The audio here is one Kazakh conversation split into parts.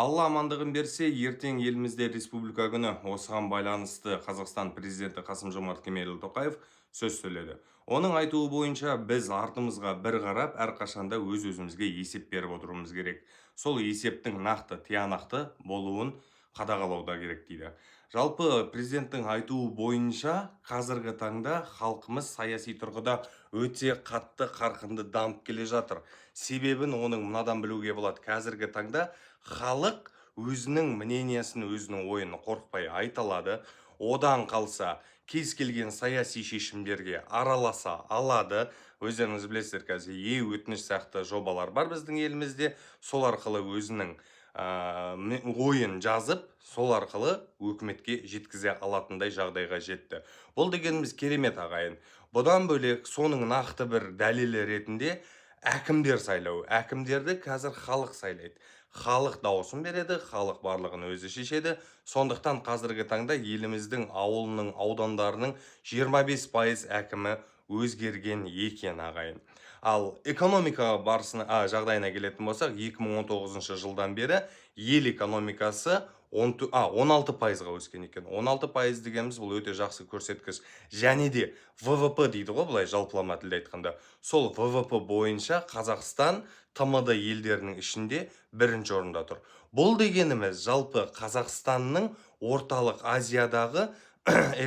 Алла амандығын берсе, ертең елімізде республика күні. Осыған байланысты Қазақстан президенті Қасым-Жомарт Кемелұлы Тоқаев сөз сөйледі. Оның айтуы бойынша біз артымызға бір қарап, әрқашанда өз-өзімізге есеп беріп отыруымыз керек. Сол есептің нақты, тиянақты болуын қадағалауда керек дейді. Жалпы президенттің айтуы бойынша қазіргі таңда халқымыз саяси тұрғыда өте қатты қарқынды дамып келе жатыр. Себебін оның мынадан білуге болады. Қазіргі таңда халық өзінің мнениясын, өзінің ойын қорықпай айта алады. Одан қалса кез келген саяси шешімдерге араласа алады. Өздеріңіз білесіздер, қазір өтініш сияқты жобалар бар біздің елімізде. Сол арқылы өзінің ойын жазып, сол арқылы өкіметке жеткізе алатындай жағдайға жетті. Бұл дегеніміз керемет, ағайын. Бұдан бөлек соның нақты бір дәлелі ретінде әкімдер сайлау. Әкімдерді қазір халық сайлайды. Халық дауысын береді, халық барлығын өзі шешеді. Сондықтан қазіргі таңда еліміздің ауылының, аудандарының 25% әкімі өзгерген екен, ағайын. Ал экономика жағдайына келетін болсақ, 2019 жылдан бері ел экономикасы 16%-ға өскен екен. 16% дегеніміз бұл өте жақсы көрсеткіш. Және де ВВП дейді ғой, былай жалпылама тілде айтқанда. Сол ВВП бойынша Қазақстан ТМД елдерінің ішінде бірінші орында тұр. Бұл дегеніміз жалпы Қазақстанның орталық Азиядағы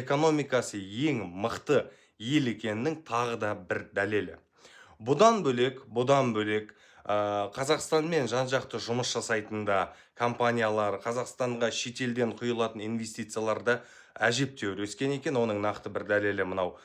экономикасы ең мықты ел екенінің тағы да бір дәлелі. Бұдан бөлек Қазақстанмен жан-жақты жұмыс жасайтында компаниялар, Қазақстанға шетелден құйылатын инвестицияларда әжептәуір өскен екен. Оның нақты бір дәлелі мынау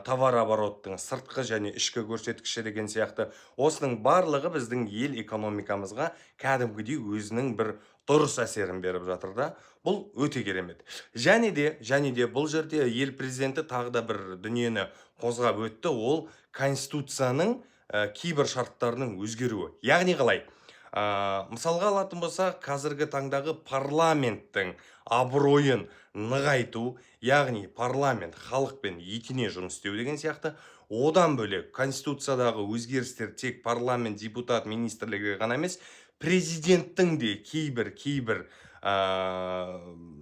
товар обороттың сыртқы және ішкі көрсеткіші деген сияқты. Осының барлығы біздің ел экономикамызға кәдімгідей өзінің бір дұрыс әсерін беріп жатыр да. Бұл өте керемет. Және де бұл жерде ел президенті тағы да бір дүниені қозғап өтті. Ол Конституцияның кейбір шарттарының өзгеруі. Яғни қалай? Мысалға алатын болса, қазіргі таңдағы парламенттің абыройын нығайту, яғни парламент халықпен етене жұмыс істеу деген сияқты. Одан бөлек Конституциядағы өзгерістер тек парламент, депутат, министрлігі ғана емес, президенттің де кейбір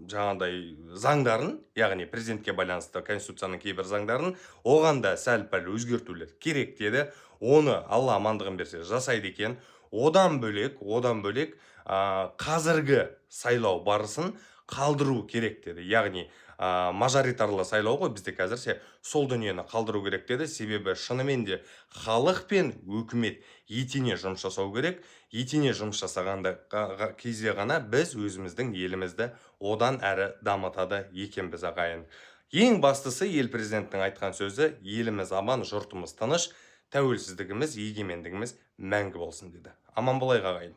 жаңағыдай заңдарын, яғни президентке байланысты Конституцияның кейбір заңдарын, оған да сәл-пәл өзгертулер керек деді. Оны Алла амандығын берсе жасайды екен. Одан бөлек қазіргі сайлау барысын қалдыру керек деді. Яғни мажоритарлы сайлау ғой бізде қазірше, сол дүниені қалдыру керек деді. Себебі шынымен де халық пен өкімет етене жұмыс жасау керек. Етене жұмыс жасағанда кезде ғана біз өзіміздің елімізді одан әрі дамытады екенбіз, ағайын. Ең бастысы ел президентінің айтқан сөзі: еліміз аман, жұртымыз тыныш, тәуелсіздігіміз, егемендігіміз мәңгі болсын деді. Аман болайық, ағайын.